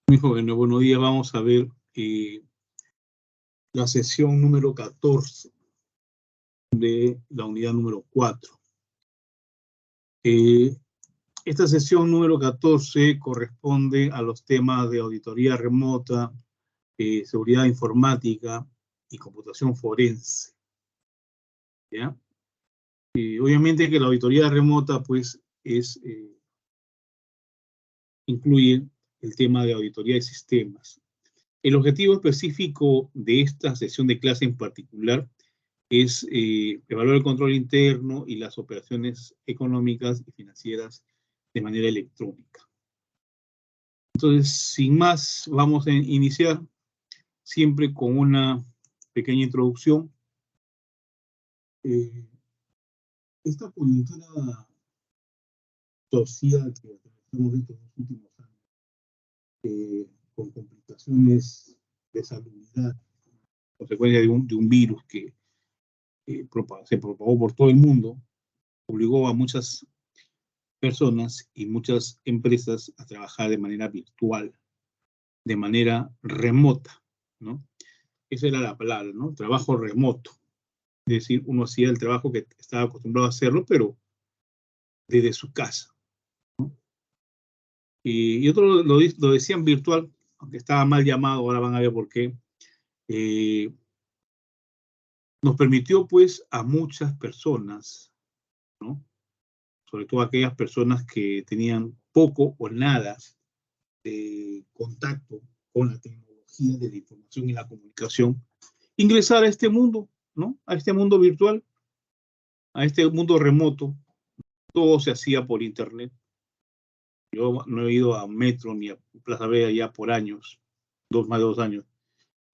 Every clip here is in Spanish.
Muy jóvenes, buenos días. Vamos a ver la sesión número 14 de la unidad número 4. Esta sesión número 14 corresponde a los temas de auditoría remota, seguridad informática y computación forense. ¿Ya? Obviamente que la auditoría remota pues incluye el tema de auditoría de sistemas. El objetivo específico de esta sesión de clase en particular es evaluar el control interno y las operaciones económicas y financieras de manera electrónica. Entonces, sin más, vamos a iniciar siempre con una pequeña introducción. Esta coyuntura social que atravesamos estos últimos años, con complicaciones de salubridad, consecuencia de un virus que se propagó por todo el mundo, obligó a muchas personas y muchas empresas a trabajar de manera virtual, de manera remota, ¿no? Esa era la palabra, ¿no? Trabajo remoto. Es decir, uno hacía el trabajo que estaba acostumbrado a hacerlo, pero desde su casa, ¿no? Y otros lo decían virtual, aunque estaba mal llamado, ahora van a ver por qué. Nos permitió, pues, a muchas personas, ¿no? Sobre todo aquellas personas que tenían poco o nada de contacto con la tecnología de la información y la comunicación, ingresar a este mundo, ¿no? A este mundo virtual, a este mundo remoto. Todo se hacía por internet. Yo no he ido a Metro ni a Plaza Vea ya por años, más de 2 años.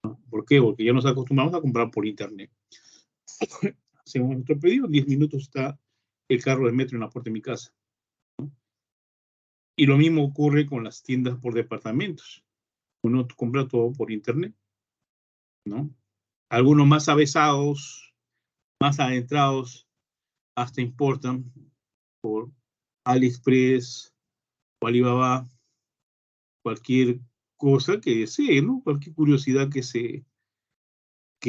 ¿No? ¿Por qué? Porque ya nos acostumbramos a comprar por internet. Hacemos nuestro pedido, en 10 minutos está el carro de Metro en la puerta de mi casa, ¿no? Y lo mismo ocurre con las tiendas por departamentos. Uno compra todo por internet, ¿no? Algunos más avesados, más adentrados, hasta importan por AliExpress o Alibaba cualquier cosa que desee, ¿no? Cualquier curiosidad que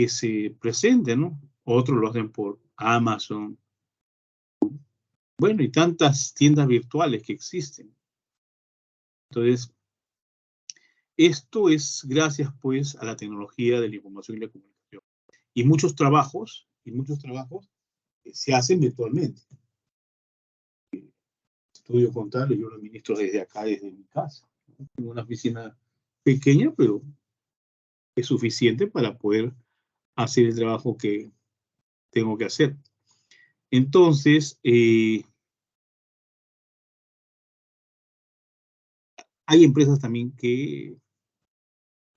se presente, ¿no? Otros lo hacen por Amazon. Bueno, y tantas tiendas virtuales que existen. Entonces, esto es gracias, pues, a la tecnología de la información y la comunicación. Y muchos trabajos se hacen virtualmente. Estudio contable, yo lo administro desde acá, desde mi casa. Tengo una oficina pequeña, pero es suficiente para poder hacer el trabajo que tengo que hacer. Entonces, hay empresas también que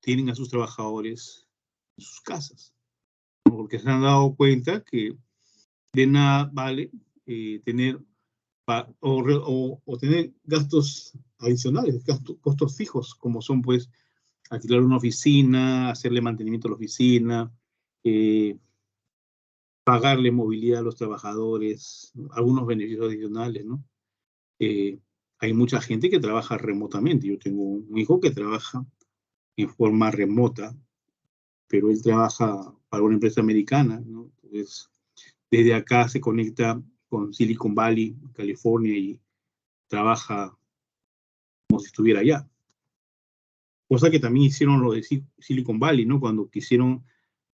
tienen a sus trabajadores en sus casas, ¿no? Porque se han dado cuenta que de nada vale tener tener gastos adicionales, costos fijos, como son, pues, alquilar una oficina, hacerle mantenimiento a la oficina, pagarle movilidad a los trabajadores, ¿no? Algunos beneficios adicionales, ¿no? Hay mucha gente que trabaja remotamente. Yo tengo un hijo que trabaja en forma remota, pero él trabaja para una empresa americana, ¿no? Entonces, desde acá se conecta con Silicon Valley, California, y trabaja como si estuviera allá. Cosa que también hicieron los de Silicon Valley, ¿no? Cuando quisieron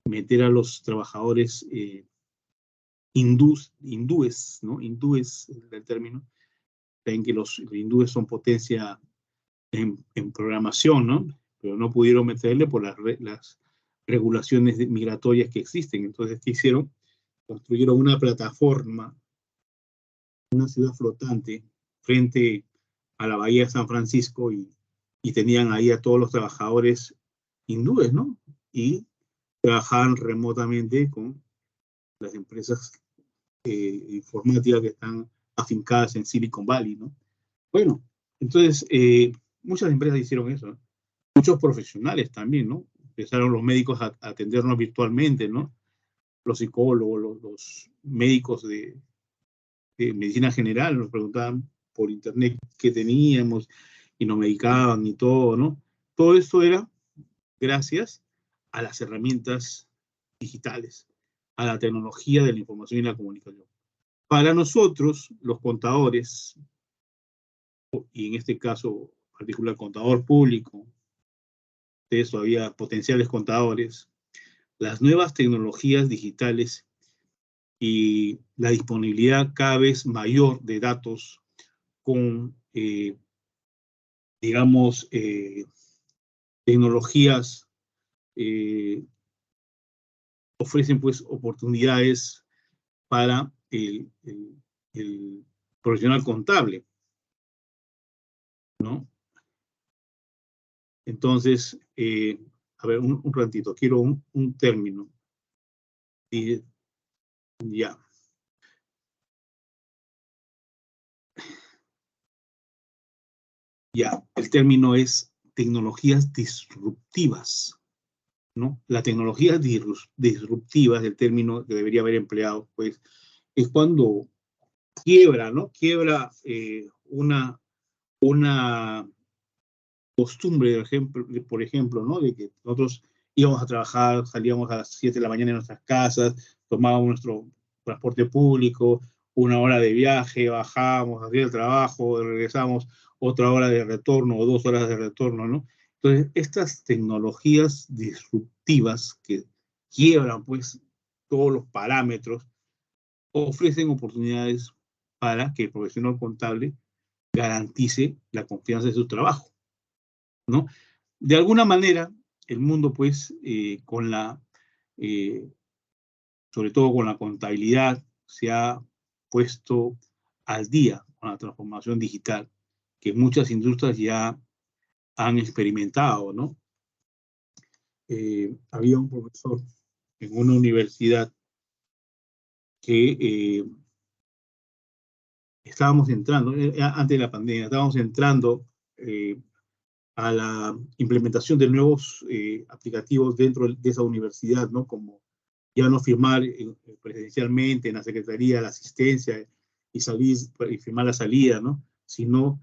meter a los trabajadores hindúes, ¿no? Hindúes es el término. Saben que los hindúes son potencia en programación, ¿no? Pero no pudieron meterle por las regulaciones migratorias que existen. Entonces, ¿qué hicieron? Construyeron una plataforma, una ciudad flotante, frente a la bahía de San Francisco, y tenían ahí a todos los trabajadores hindúes, ¿no? Y trabajaban remotamente con las empresas informáticas que están afincadas en Silicon Valley, ¿no? Bueno, entonces, muchas empresas hicieron eso, ¿no? Muchos profesionales también, ¿no? Empezaron los médicos a atendernos virtualmente, ¿no? Los psicólogos, los médicos de medicina general nos preguntaban por internet qué teníamos y nos medicaban y todo, ¿no? Todo esto era gracias a las herramientas digitales, a la tecnología de la información y la comunicación. Para nosotros, los contadores, y en este caso particular contador público, ustedes todavía potenciales contadores, las nuevas tecnologías digitales y la disponibilidad cada vez mayor de datos con, digamos, tecnologías ofrecen pues oportunidades para el profesional contable, ¿no? Entonces, a ver, un ratito, quiero un término. Y ya. Ya, el término es tecnologías disruptivas, ¿no? Las tecnologías disruptivas, el término que debería haber empleado, pues, es cuando quiebra, ¿no? Quiebra una costumbre, por ejemplo, ¿no? De que nosotros íbamos a trabajar, salíamos a las 7 de la mañana en nuestras casas, tomábamos nuestro transporte público, 1 hora de viaje, bajábamos, hacíamos el trabajo, regresamos, otra hora de retorno o 2 horas de retorno, ¿no? Entonces, estas tecnologías disruptivas que quiebran, pues, todos los parámetros, ofrecen oportunidades para que el profesional contable garantice la confianza de su trabajo, ¿no? De alguna manera, el mundo, pues, sobre todo con la contabilidad, se ha puesto al día con la transformación digital que muchas industrias ya han experimentado, ¿no? Había un profesor en una universidad que estábamos entrando, antes de la pandemia, estábamos entrando a la implementación de nuevos aplicativos dentro de esa universidad, ¿no? Como ya no firmar presencialmente en la secretaría la asistencia y salir y firmar la salida, ¿no? Sino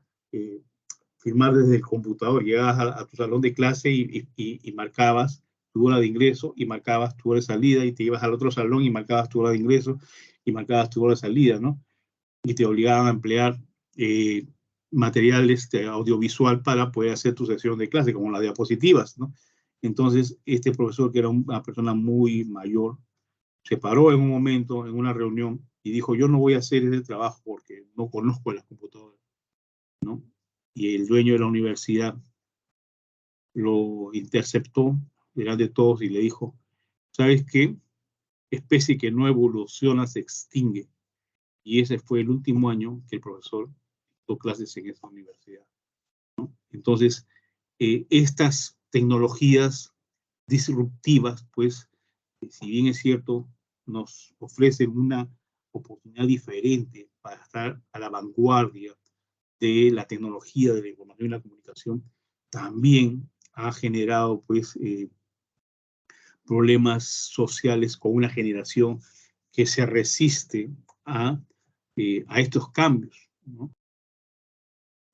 firmar desde el computador. Llegabas a tu salón de clase y marcabas tu hora de ingreso y marcabas tu hora de salida y te ibas al otro salón y marcabas tu hora de ingreso y marcabas tu hora de salida, ¿no? Y te obligaban a emplear materiales audiovisual para poder hacer tu sesión de clase, como las diapositivas, ¿no? Entonces, este profesor, que era una persona muy mayor, se paró en un momento, en una reunión, y dijo, yo no voy a hacer ese trabajo porque no conozco las computadoras, ¿no? Y el dueño de la universidad lo interceptó delante de todos y le dijo, ¿sabes qué? Especie que no evoluciona se extingue. Y ese fue el último año que el profesor dio clases en esa universidad, ¿no? Entonces, estas tecnologías disruptivas, pues, si bien es cierto, nos ofrecen una oportunidad diferente para estar a la vanguardia de la tecnología de la información y la comunicación, también ha generado, pues, problemas sociales con una generación que se resiste a estos cambios, ¿no?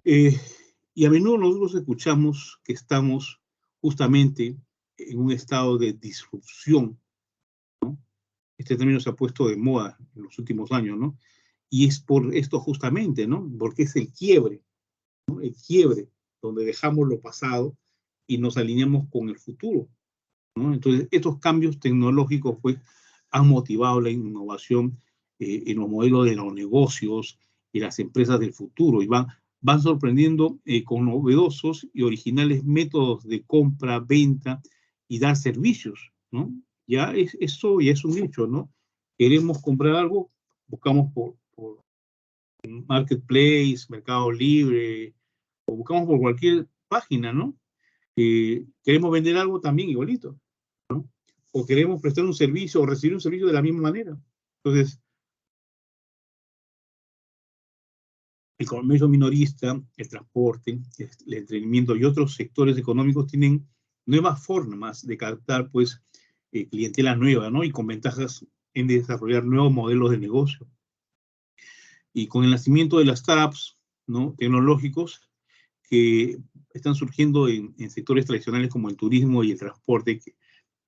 Y a menudo nosotros escuchamos que estamos justamente en un estado de disrupción, ¿no? Este término se ha puesto de moda en los últimos años, ¿no? Y es por esto justamente, ¿no? Porque es el quiebre, ¿no? El quiebre, donde dejamos lo pasado y nos alineamos con el futuro, ¿no? Entonces, estos cambios tecnológicos, pues, han motivado la innovación en los modelos de los negocios y las empresas del futuro, y van sorprendiendo con novedosos y originales métodos de compra, venta y dar servicios, ¿no? Eso ya es un hecho, ¿no? Queremos comprar algo, buscamos por Marketplace, Mercado Libre, o buscamos por cualquier página, ¿no? Queremos vender algo también igualito, ¿no? O queremos prestar un servicio o recibir un servicio de la misma manera. Entonces, el comercio minorista, el transporte, el entretenimiento y otros sectores económicos tienen nuevas formas de captar, pues, clientela nueva, ¿no? Y con ventajas en desarrollar nuevos modelos de negocio. Y con el nacimiento de las startups, ¿no? Tecnológicos, que están surgiendo en sectores tradicionales como el turismo y el transporte, que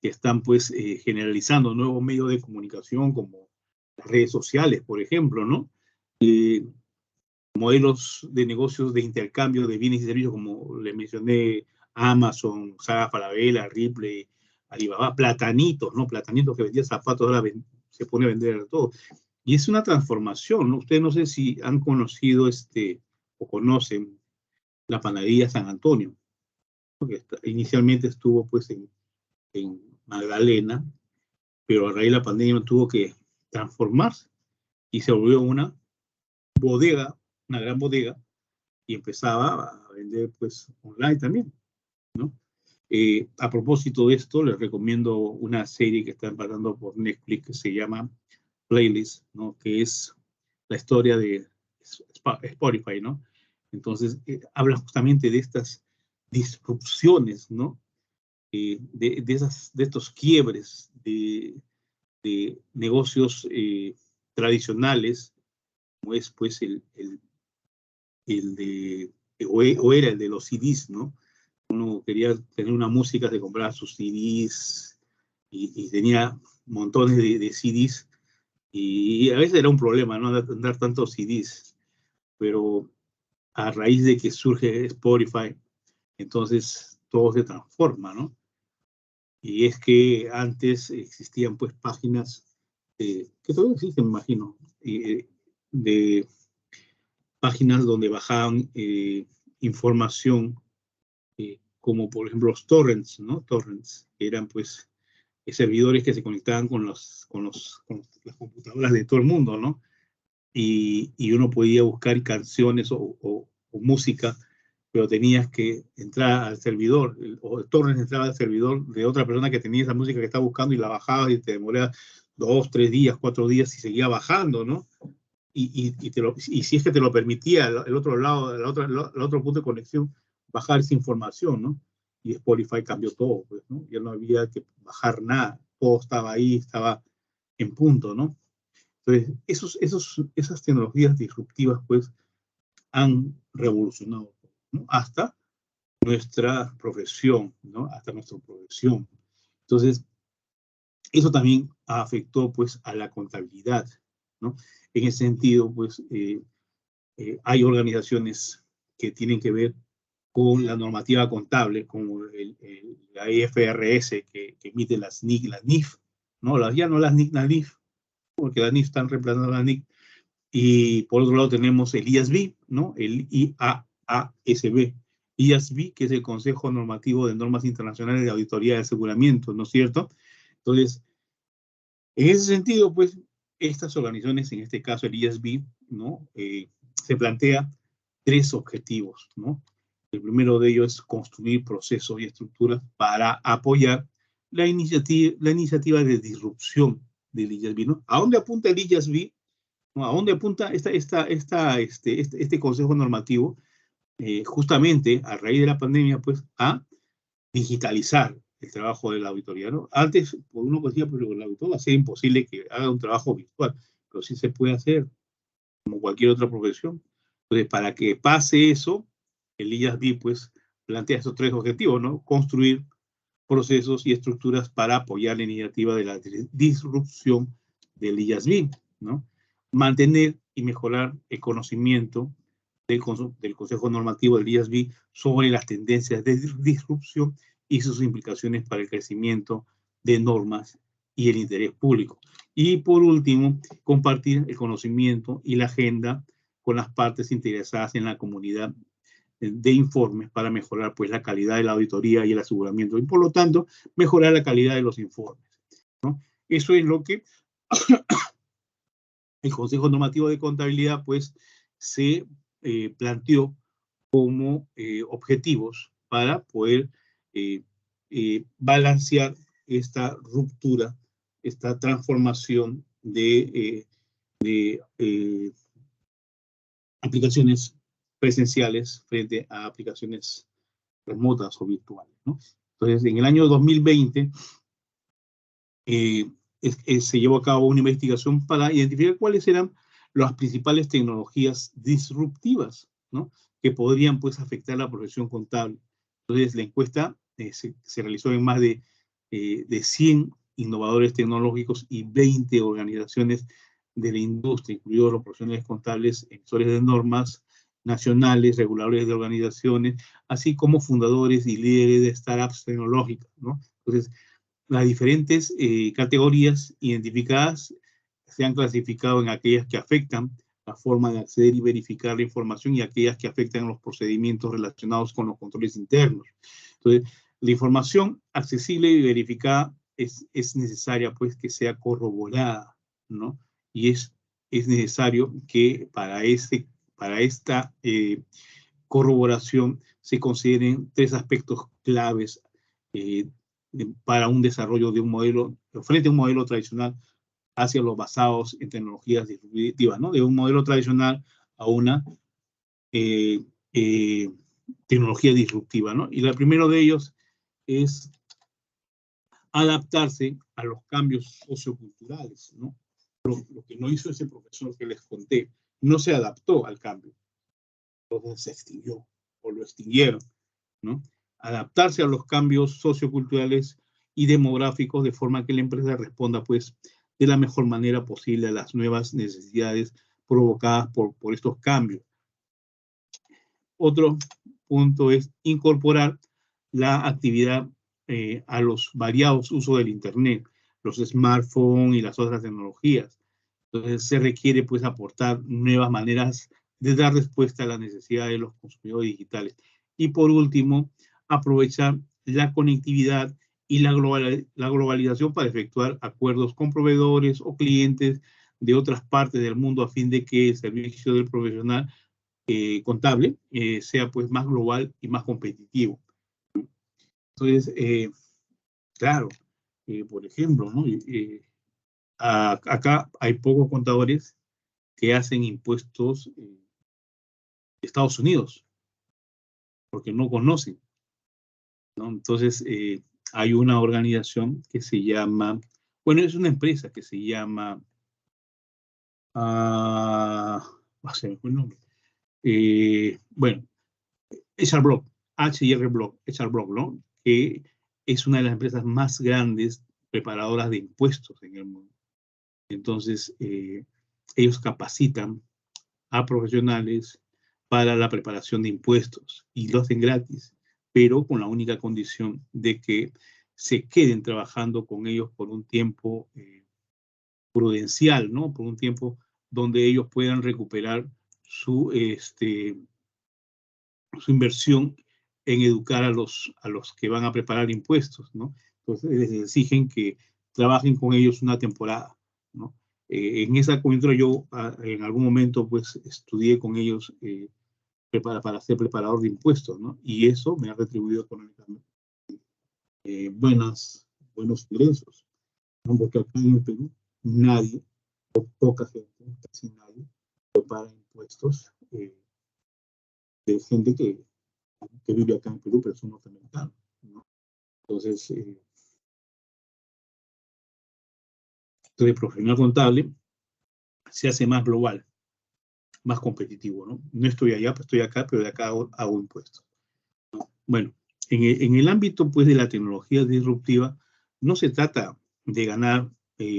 están pues generalizando nuevos medios de comunicación como las redes sociales, por ejemplo, ¿no? Modelos de negocios de intercambio de bienes y servicios, como le mencioné, Amazon, Saga Falabella, Ripley, Alibaba, Platanitos, ¿no? Platanitos que vendía zapatos, ahora se pone a vender todo. Y es una transformación, ¿no? Ustedes no sé si han conocido o conocen la panadería San Antonio, porque inicialmente estuvo pues en Magdalena, pero a raíz de la pandemia tuvo que transformarse y se volvió una bodega, una gran bodega, y empezaba a vender pues online también, ¿no? A propósito de esto, les recomiendo una serie que está pasando por Netflix que se llama Playlist, ¿no? Que es la historia de Spotify, ¿no? Entonces, habla justamente de estas disrupciones, ¿no? De estos quiebres de negocios tradicionales, como es pues el de, o era el de los CDs, ¿no? Uno quería tener una música, se compraba sus CDs y tenía montones de CDs, y a veces era un problema, ¿no? Andar tantos CDs, pero a raíz de que surge Spotify, entonces todo se transforma, ¿no? Y es que antes existían pues páginas que todavía existen, me imagino, de páginas donde bajaban información, como por ejemplo los torrents, ¿no? Torrents, que eran pues servidores que se conectaban con las computadoras de todo el mundo, ¿no? Y uno podía buscar canciones o música, pero tenías que entrar al servidor, o el torrent entraba al servidor de otra persona que tenía esa música que estaba buscando y la bajabas y te demoraba 2, 3 días, 4 días y seguía bajando, ¿no? Y si es que te lo permitía el otro lado, el otro punto de conexión, bajar esa información, ¿no? Y Spotify cambió todo, pues, ¿no? Ya no había que bajar nada, todo estaba ahí, estaba en punto, ¿no? Entonces, esas tecnologías disruptivas, pues, han revolucionado, ¿no? Hasta nuestra profesión, ¿no? Hasta nuestra profesión. Entonces, eso también afectó, pues, a la contabilidad, ¿no? En ese sentido, pues, hay organizaciones que tienen que ver con la normativa contable, como la IFRS que emite las NIF, ¿no? Ya no las NIC, las NIF, porque las NIF están reemplazando a las NIC. Y por otro lado tenemos el IASB, ¿no? El IAASB. IASB, que es el Consejo Normativo de Normas Internacionales de Auditoría de Aseguramiento, ¿no es cierto? Entonces, en ese sentido, pues, estas organizaciones, en este caso el IASB, ¿no? Se plantea 3 objetivos, ¿no? El primero de ellos es construir procesos y estructuras para apoyar la iniciativa de disrupción del IASB, ¿no? ¿A dónde apunta el IASB? ¿No? ¿A dónde apunta este consejo normativo? Justamente a raíz de la pandemia, pues, a digitalizar el trabajo de la auditoría, ¿no? Antes, uno decía, pero el auditor va a ser imposible que haga un trabajo virtual, pero sí se puede hacer, como cualquier otra profesión. Entonces, para que pase eso, el IASB, pues, plantea esos 3 objetivos, ¿no? Construir procesos y estructuras para apoyar la iniciativa de la disrupción del IASB, ¿no? Mantener y mejorar el conocimiento del Consejo Normativo del IASB sobre las tendencias de disrupción y sus implicaciones para el crecimiento de normas y el interés público. Y por último, compartir el conocimiento y la agenda con las partes interesadas en la comunidad de informes para mejorar pues la calidad de la auditoría y el aseguramiento y por lo tanto mejorar la calidad de los informes, ¿no? Eso es lo que el Consejo Normativo de Contabilidad pues se planteó como objetivos para poder balancear esta ruptura, esta transformación de aplicaciones presenciales frente a aplicaciones remotas o virtuales, ¿no? Entonces, en el año 2020 se llevó a cabo una investigación para identificar cuáles eran las principales tecnologías disruptivas ¿no? Que podrían, pues, afectar la profesión contable. Entonces, la encuesta se realizó en más de 100 innovadores tecnológicos y 20 organizaciones de la industria, incluidos los profesionales contables, emisores de normas nacionales, reguladores de organizaciones, así como fundadores y líderes de startups tecnológicas, ¿no? Entonces, las diferentes categorías identificadas se han clasificado en aquellas que afectan la forma de acceder y verificar la información y aquellas que afectan los procedimientos relacionados con los controles internos. Entonces, la información accesible y verificada es necesaria, pues, que sea corroborada, ¿no? Y es necesario que para esta corroboración se consideren 3 aspectos claves para un desarrollo de un modelo, frente a un modelo tradicional hacia los basados en tecnologías disruptivas, ¿no? De un modelo tradicional a una tecnología disruptiva, ¿no? Y el primero de ellos es adaptarse a los cambios socioculturales, ¿no? Lo que no hizo ese profesor que les conté, no se adaptó al cambio, entonces se extinguió o lo extinguieron, ¿no? Adaptarse a los cambios socioculturales y demográficos de forma que la empresa responda, pues, de la mejor manera posible a las nuevas necesidades provocadas por estos cambios. Otro punto es incorporar la actividad a los variados usos del Internet, los smartphones y las otras tecnologías. Entonces se requiere, pues, aportar nuevas maneras de dar respuesta a las necesidades de los consumidores digitales. Y por último, aprovechar la conectividad y la globalización para efectuar acuerdos con proveedores o clientes de otras partes del mundo a fin de que el servicio del profesional contable sea, pues, más global y más competitivo. Entonces, claro, por ejemplo, ¿no? Acá hay pocos contadores que hacen impuestos de Estados Unidos, porque no conocen, ¿no? Entonces, hay una organización que se llama, bueno, es una empresa que se llama, se me fue el nombre, bueno, HR Block, HR Block, ¿no? Que es una de las empresas más grandes preparadoras de impuestos en el mundo. Entonces, ellos capacitan a profesionales para la preparación de impuestos y lo hacen gratis, pero con la única condición de que se queden trabajando con ellos por un tiempo prudencial, ¿no? Por un tiempo donde ellos puedan recuperar su inversión en educar a los que van a preparar impuestos, ¿no? Entonces les exigen que trabajen con ellos una temporada, ¿no? En esa coyuntura yo en algún momento, pues, estudié con ellos para ser preparador de impuestos, ¿no? Y eso me ha retribuido económicamente buenos ingresos, ¿no? Porque acá en el Perú nadie, o poca gente, casi nadie, prepara impuestos de gente que vive acá en Perú, pero son norteamericanos, ¿no? Entonces, el profesional contable se hace más global, más competitivo, ¿no? No estoy allá, pues estoy acá, pero de acá hago impuestos, ¿no? Bueno, en el ámbito, pues, de la tecnología disruptiva, no se trata de ganar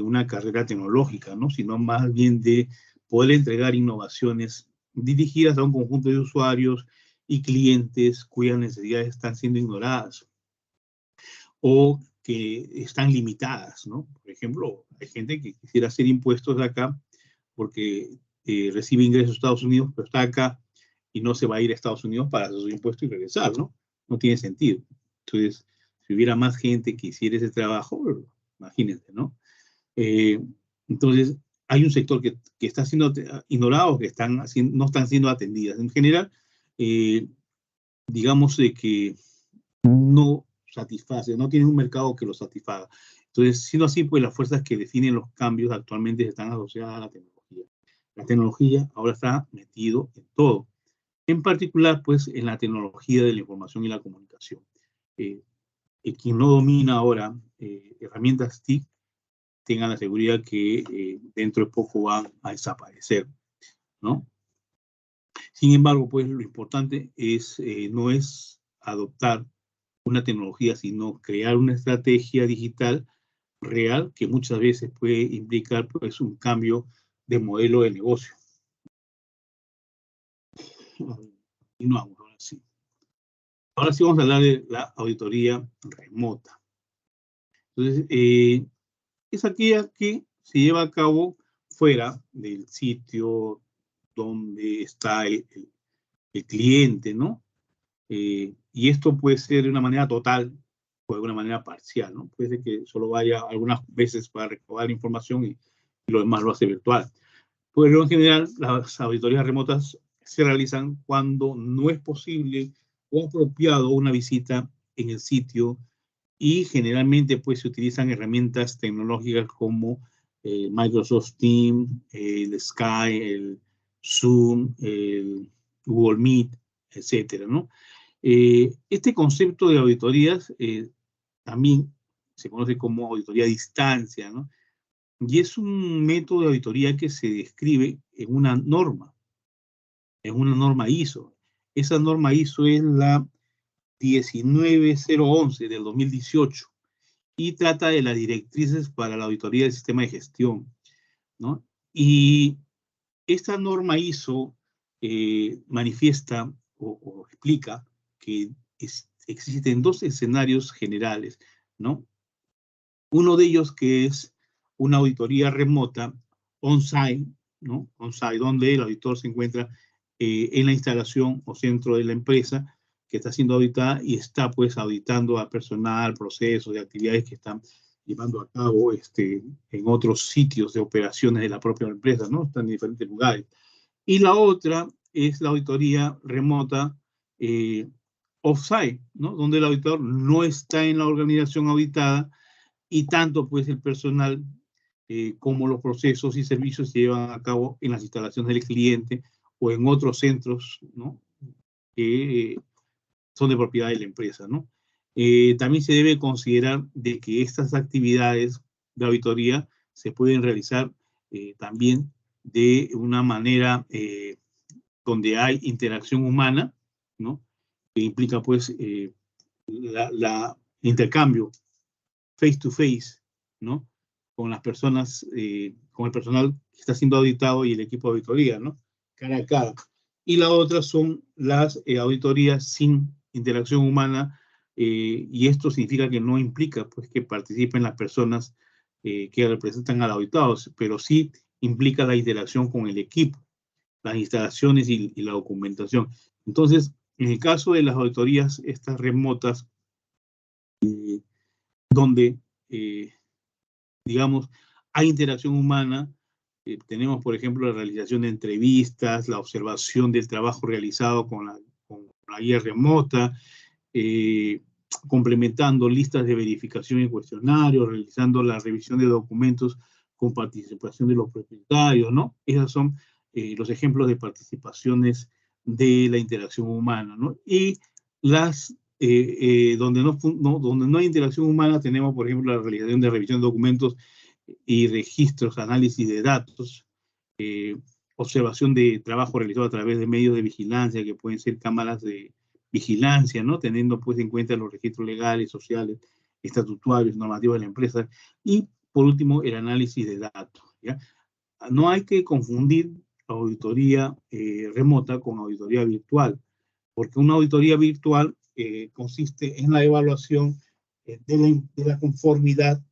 una carrera tecnológica, ¿no? Sino más bien de poder entregar innovaciones dirigidas a un conjunto de usuarios y clientes cuyas necesidades están siendo ignoradas o que están limitadas, ¿no? Por ejemplo, hay gente que quisiera hacer impuestos acá porque recibe ingresos de Estados Unidos, pero está acá y no se va a ir a Estados Unidos para hacer sus impuestos y regresar, ¿no? No tiene sentido. Entonces, si hubiera más gente que hiciera ese trabajo, imagínense, ¿no? Entonces, hay un sector que está siendo ignorado, que no están siendo atendidas. En general, digamos que no satisface, no tienen un mercado que los satisfaga. Entonces, siendo así, pues las fuerzas que definen los cambios actualmente están asociadas a la tecnología. La tecnología ahora está metido en todo, en particular, pues, en la tecnología de la información y la comunicación. Quien no domina ahora herramientas TIC, tengan la seguridad que dentro de poco van a desaparecer, ¿no? Sin embargo, pues lo importante es, no es adoptar una tecnología, sino crear una estrategia digital real que muchas veces puede implicar pues un cambio de modelo de negocio. Continuamos, ahora sí. Ahora sí vamos a hablar de la auditoría remota. Entonces, es aquella que se lleva a cabo fuera del sitio donde está el cliente, ¿no? Y esto puede ser de una manera total o de una manera parcial, ¿no? Puede ser que solo vaya algunas veces para recabar información y lo demás lo hace virtual. Pero en general, las auditorías remotas se realizan cuando no es posible o apropiado una visita en el sitio y generalmente pues se utilizan herramientas tecnológicas como Microsoft Teams, el Skype, el Zoom, el Google Meet, etcétera, ¿no? Este concepto de auditorías también se conoce como auditoría a distancia, ¿no? Y es un método de auditoría que se describe en una norma ISO. Esa norma ISO es la 19011 del 2018 y trata de las directrices para la auditoría del sistema de gestión, ¿no? Y esta norma ISO manifiesta o explica que existen dos escenarios generales, ¿no? Uno de ellos que es una auditoría remota on-site, ¿no? On-site, donde el auditor se encuentra en la instalación o centro de la empresa que está siendo auditada y está pues auditando a personal, procesos y actividades que están llevando a cabo en otros sitios de operaciones de la propia empresa, ¿no? Están en diferentes lugares. Y la otra es la auditoría remota off-site, ¿no? Donde el auditor no está en la organización auditada y tanto pues el personal como los procesos y servicios se llevan a cabo en las instalaciones del cliente o en otros centros, ¿no? Que son de propiedad de la empresa, ¿no? También se debe considerar de que estas actividades de auditoría se pueden realizar también de una manera donde hay interacción humana, ¿no? Que implica pues la intercambio face to face, ¿no? Con las personas, con el personal que está siendo auditado y el equipo de auditoría, ¿no? Cara a cara. Y la otra son las auditorías sin interacción humana, y esto significa que no implica pues, que participen las personas que representan al auditado, pero sí implica la interacción con el equipo, las instalaciones y la documentación. Entonces, en el caso de las auditorías estas remotas, donde digamos, hay interacción humana. Tenemos, por ejemplo, la realización de entrevistas, la observación del trabajo realizado con la guía remota, complementando listas de verificación y cuestionarios, realizando la revisión de documentos con participación de los propietarios, ¿no? Esos son los ejemplos de participaciones de la interacción humana, ¿no? Y las donde no hay interacción humana tenemos, por ejemplo, la realización de revisión de documentos y registros, análisis de datos, observación de trabajo realizado a través de medios de vigilancia, que pueden ser cámaras de vigilancia, ¿no? Teniendo pues en cuenta los registros legales, sociales, estatutarios, normativos de la empresa. Y por último, el análisis de datos, ¿ya? No hay que confundir auditoría remota con auditoría virtual, porque una auditoría virtual consiste en la evaluación de la conformidad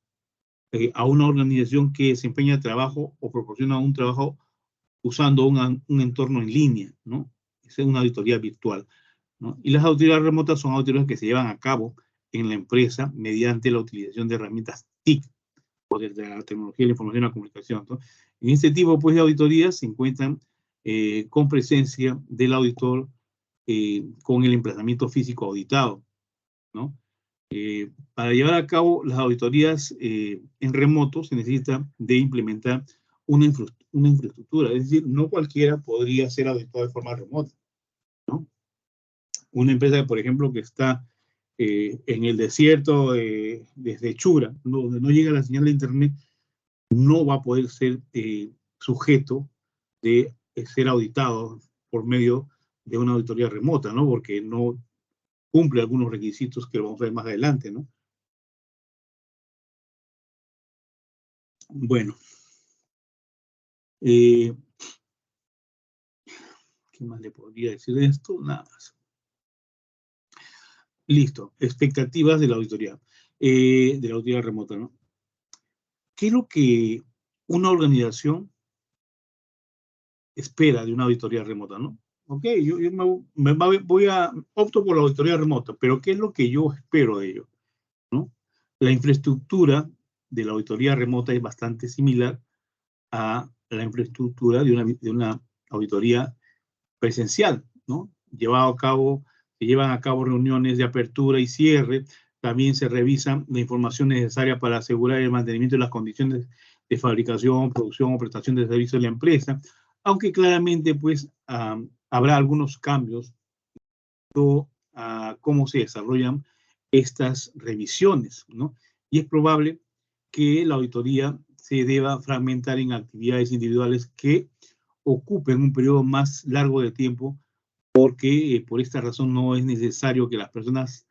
a una organización que desempeña trabajo o proporciona un trabajo usando un entorno en línea, ¿no? Esa es una auditoría virtual, ¿no? Y las auditorías remotas son auditorías que se llevan a cabo en la empresa mediante la utilización de herramientas TIC, o de la tecnología de la información y la comunicación, ¿no? En este tipo pues, de auditorías se encuentran con presencia del auditor con el emplazamiento físico auditado, ¿no? Para llevar a cabo las auditorías en remoto se necesita de implementar una infraestructura, es decir, no cualquiera podría ser auditado de forma remota, ¿no? Una empresa, por ejemplo, que está en el desierto desde Chura, donde no llega la señal de internet, no va a poder ser sujeto de ser auditado por medio de una auditoría remota, ¿no? Porque no cumple algunos requisitos que lo vamos a ver más adelante, ¿no? Bueno. ¿Qué más le podría decir de esto? Nada más. Listo. Expectativas de la auditoría remota, ¿no? ¿Qué es lo que una organización espera de una auditoría remota, ¿no? Ok, yo opto por la auditoría remota, pero ¿qué es lo que yo espero de ello? ¿No? La infraestructura de la auditoría remota es bastante similar a la infraestructura de una auditoría presencial, ¿no? Se llevan a cabo reuniones de apertura y cierre, también se revisa la información necesaria para asegurar el mantenimiento de las condiciones de fabricación, producción o prestación de servicios de la empresa, aunque claramente pues habrá algunos cambios a cómo se desarrollan estas revisiones, ¿no? Y es probable que la auditoría se deba fragmentar en actividades individuales que ocupen un periodo más largo de tiempo, porque por esta razón no es necesario que las personas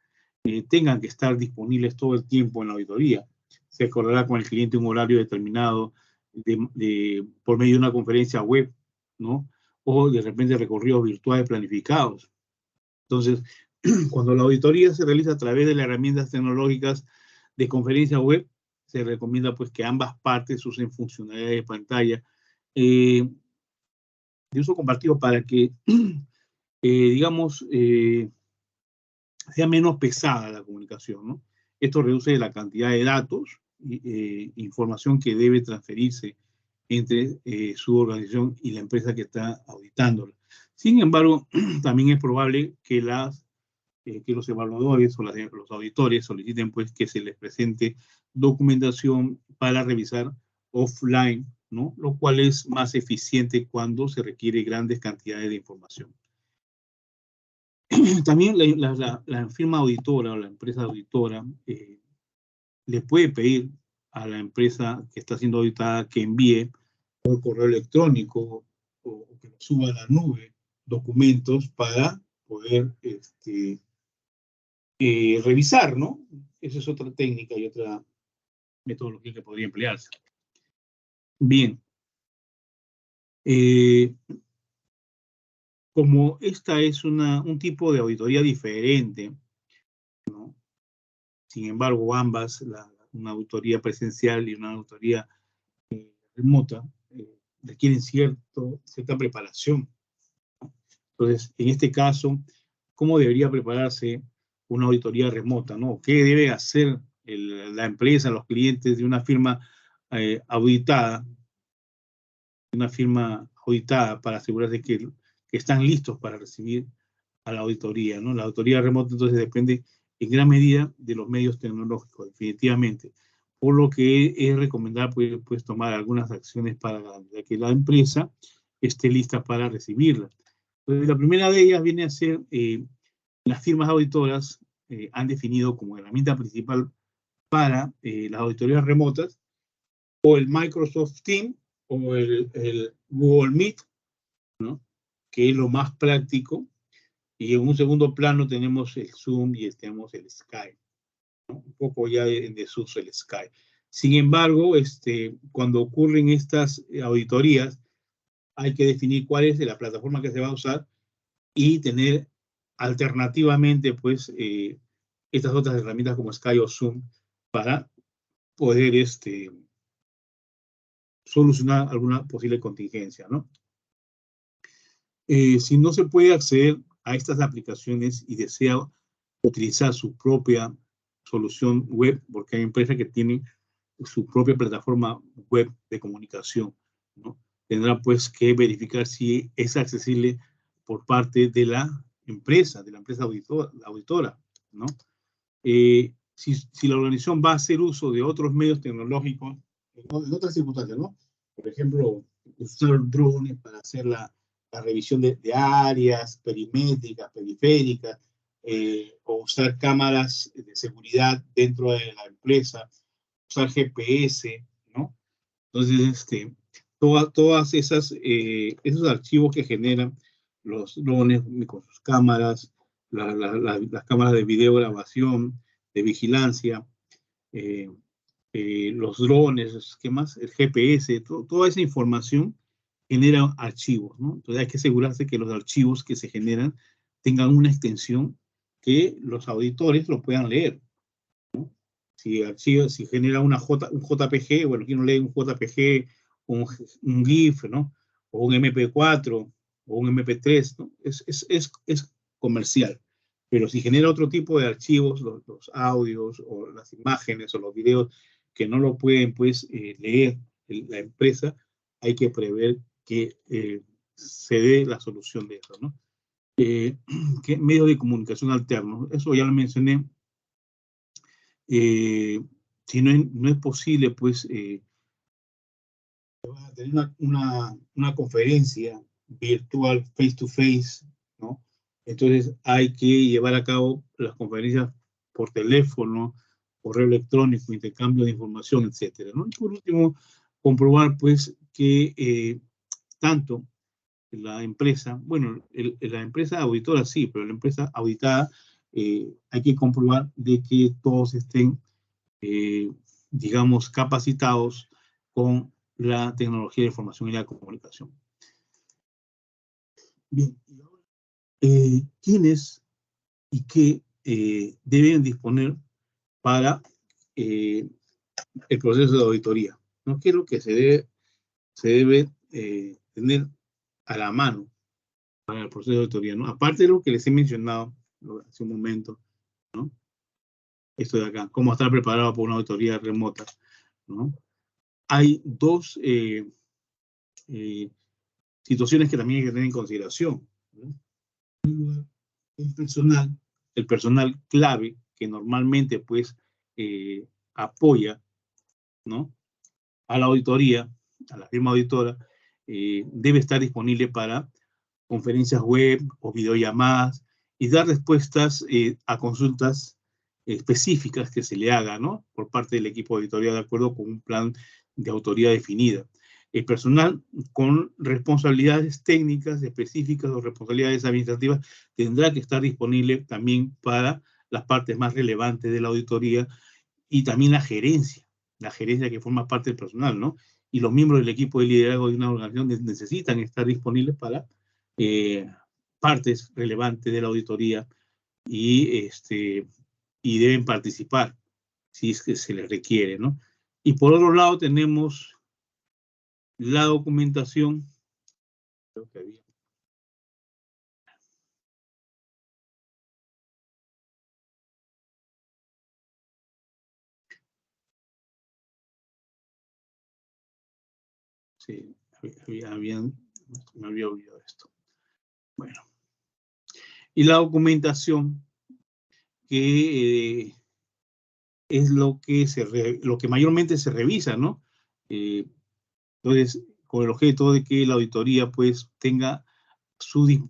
tengan que estar disponibles todo el tiempo en la auditoría. Se acordará con el cliente un horario determinado por medio de una conferencia web, ¿no? O de repente recorridos virtuales planificados. Entonces, cuando la auditoría se realiza a través de las herramientas tecnológicas de conferencia web, se recomienda pues que ambas partes usen funcionalidades de pantalla de uso compartido para que, digamos, sea menos pesada la comunicación, ¿no? Esto reduce la cantidad de datos, información que debe transferirse entre su organización y la empresa que está auditándola. Sin embargo, también es probable que los evaluadores o los auditores soliciten pues que se les presente documentación para revisar offline, ¿no? Lo cual es más eficiente cuando se requiere grandes cantidades de información. También la firma auditora o la empresa auditora le puede pedir a la empresa que está siendo auditada que envíe por correo electrónico o que lo suba a la nube documentos para poder revisar, ¿no? Esa es otra técnica y otra metodología que podría emplearse. Bien. Como esta es un tipo de auditoría diferente, ¿no? Sin embargo, ambas, una auditoría presencial y una auditoría remota, requieren cierta preparación. Entonces, en este caso, ¿cómo debería prepararse una auditoría remota, ¿no? ¿Qué debe hacer la empresa, los clientes de una firma auditada, para asegurarse que están listos para recibir a la auditoría, ¿no? La auditoría remota entonces depende en gran medida de los medios tecnológicos, definitivamente, por lo que es recomendable pues tomar algunas acciones para garantizar que la empresa esté lista para recibirla. Entonces, la primera de ellas viene a ser, las firmas auditoras han definido como herramienta principal para las auditorías remotas o el Microsoft Teams o el Google Meet, ¿no? Que es lo más práctico. Y en un segundo plano tenemos el Zoom y tenemos el Skype, ¿no? Un poco ya en desuso el Skype. Sin embargo, cuando ocurren estas auditorías, hay que definir cuál es la plataforma que se va a usar y tener alternativamente, pues, estas otras herramientas como Skype o Zoom para poder solucionar alguna posible contingencia, ¿no? Si no se puede acceder a estas aplicaciones y desea utilizar su propia solución web, porque hay empresas que tienen su propia plataforma web de comunicación, ¿no? Tendrá pues que verificar si es accesible por parte de la empresa auditora, ¿no? Si la organización va a hacer uso de otros medios tecnológicos, en otras circunstancias, ¿no? Por ejemplo, usar drones para hacer la revisión de áreas perimétricas, periféricas, o usar cámaras de seguridad dentro de la empresa, usar GPS, ¿no? Entonces, todas esos archivos que generan los drones con sus cámaras, las cámaras de video grabación, de vigilancia, los drones, ¿qué más? El GPS, toda esa información genera archivos, ¿no? Entonces hay que asegurarse que los archivos que se generan tengan una extensión que los auditores lo puedan leer, ¿no? Si genera un JPG, bueno, ¿quién no lee un JPG, un GIF, ¿no? O un MP4 o un MP3, ¿no? Es comercial. Pero si genera otro tipo de archivos, los audios o las imágenes o los videos que no lo pueden, pues, leer la empresa, hay que prever que se dé la solución de eso, ¿no? ¿Qué medios de comunicación alternos? Eso ya lo mencioné. Si no es posible, pues, tener una conferencia virtual face to face, ¿no? Entonces hay que llevar a cabo las conferencias por teléfono, correo electrónico, intercambio de información, etcétera, ¿no? Y por último, comprobar, pues, que tanto la empresa, bueno, la empresa auditora sí, pero la empresa auditada hay que comprobar de que todos estén, digamos, capacitados con la tecnología de información y la comunicación. Bien, ¿quiénes y qué deben disponer para el proceso de auditoría? No quiero que se debe tener a la mano para el proceso de auditoría, ¿no? Aparte de lo que les he mencionado hace un momento, ¿no? Esto de acá, cómo estar preparado para una auditoría remota, ¿no? Hay dos situaciones que también hay que tener en consideración, ¿no? El personal clave que normalmente, pues, apoya, ¿no?, a la auditoría, a la firma auditora, debe estar disponible para conferencias web o videollamadas y dar respuestas a consultas específicas que se le haga, ¿no?, por parte del equipo editorial de acuerdo con un plan de autoría definida. El personal con responsabilidades técnicas específicas o responsabilidades administrativas tendrá que estar disponible también para las partes más relevantes de la auditoría y también la gerencia que forma parte del personal, ¿no? Y los miembros del equipo de liderazgo de una organización necesitan estar disponibles para partes relevantes de la auditoría y deben participar si es que se les requiere, ¿no? Y por otro lado tenemos la documentación. Creo que había. Sí, me había olvidado esto. Bueno. Y la documentación que es lo que mayormente se revisa, ¿no? Entonces, con el objeto de que la auditoría, pues, tenga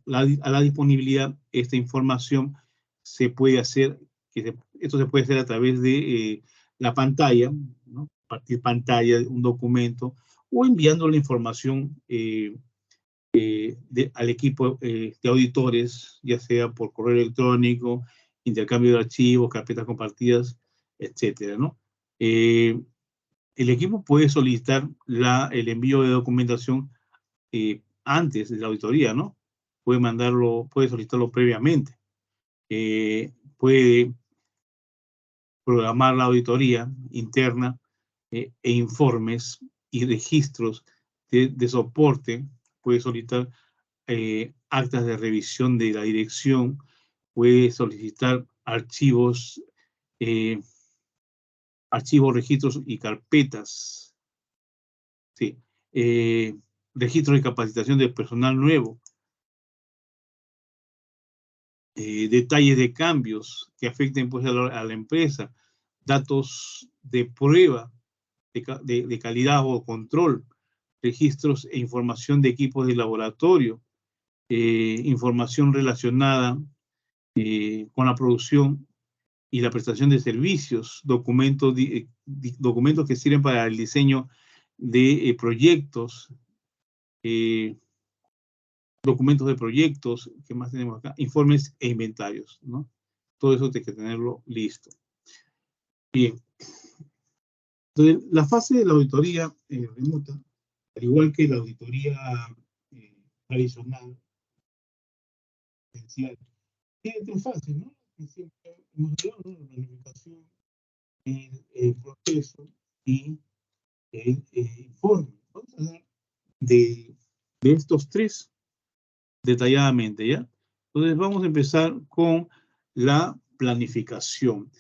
a la disponibilidad esta información, se puede hacer, esto se puede hacer a través de la pantalla, ¿no? Partir pantalla de un documento o enviando la información al equipo de auditores, ya sea por correo electrónico, intercambio de archivos, carpetas compartidas, etcétera, ¿no? El equipo puede solicitar el envío de documentación antes de la auditoría, ¿no? Puede solicitarlo previamente. Puede programar la auditoría interna e informes y registros de soporte. Puede solicitar actas de revisión de la dirección. Puede solicitar archivos, registros y carpetas. Sí. Registros de capacitación del personal nuevo. Detalles de cambios que afecten, pues, a la empresa, datos de prueba de calidad o control, registros e información de equipos de laboratorio, información relacionada con la producción y la prestación de servicios, documentos que sirven para el diseño de proyectos, documentos de proyectos, ¿qué más tenemos acá? Informes e inventarios, ¿no? Todo eso tiene que tenerlo listo. Bien. Entonces, la fase de la auditoría remota, al igual que la auditoría tradicional, tiene tres fases, ¿no? Siempre hemos hablado, ¿no? La planificación, el proceso y el informe. Vamos a hablar de estos tres detalladamente, ¿ya? Entonces vamos a empezar con la planificación.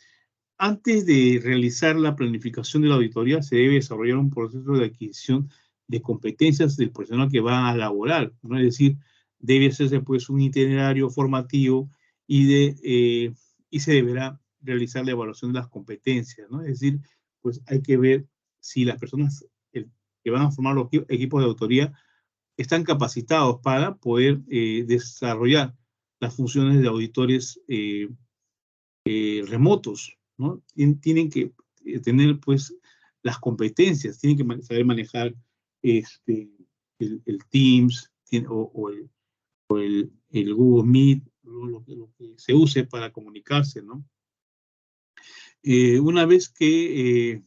Antes de realizar la planificación de la auditoría, se debe desarrollar un proceso de adquisición de competencias del personal que va a laborar, ¿no? Es decir, debe hacerse pues un itinerario formativo y se deberá realizar la evaluación de las competencias, ¿no? Es decir, pues hay que ver si las personas que van a formar los equipos de auditoría están capacitados para poder desarrollar las funciones de auditores remotos, ¿no? Tienen que tener, pues, las competencias, tienen que saber manejar el Teams o el Google Meet, lo que se use para comunicarse, ¿no? Una vez que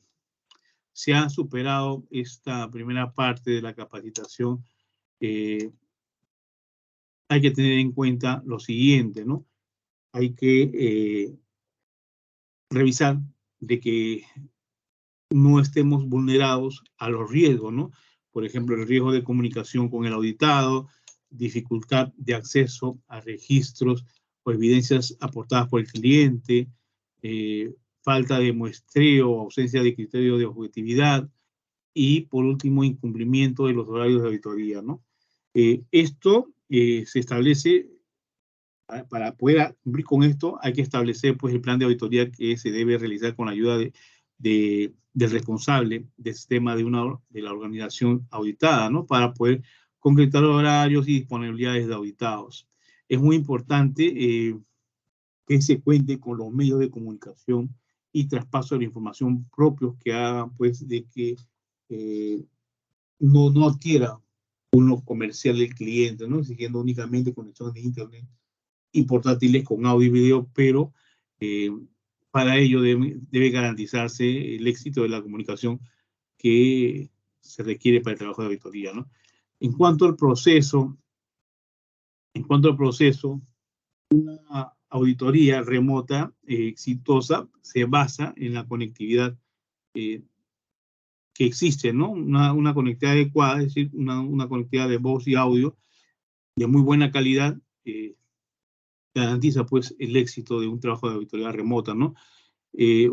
se ha superado esta primera parte de la capacitación, hay que tener en cuenta lo siguiente, ¿no? Hay que revisar de que no estemos vulnerados a los riesgos, ¿no? Por ejemplo, el riesgo de comunicación con el auditado, dificultad de acceso a registros o evidencias aportadas por el cliente, falta de muestreo, ausencia de criterio de objetividad y, por último, incumplimiento de los horarios de auditoría, ¿no? Esto se establece, para poder cumplir con esto, hay que establecer pues el plan de auditoría que se debe realizar con la ayuda del responsable del sistema de la organización auditada, ¿no? Para poder concretar horarios y disponibilidades de auditados. Es muy importante que se cuente con los medios de comunicación y traspaso de la información propios que hagan pues de que no adquiera uno comercial del cliente, ¿no? Exigiendo únicamente conexiones de internet y portátiles con audio y video, pero para ello debe garantizarse el éxito de la comunicación que se requiere para el trabajo de auditoría, ¿no? En cuanto al proceso, una auditoría remota exitosa se basa en la conectividad que existe, ¿no? Una conectividad adecuada, es decir, una conectividad de voz y audio de muy buena calidad, garantiza pues el éxito de un trabajo de auditoría remota, ¿no?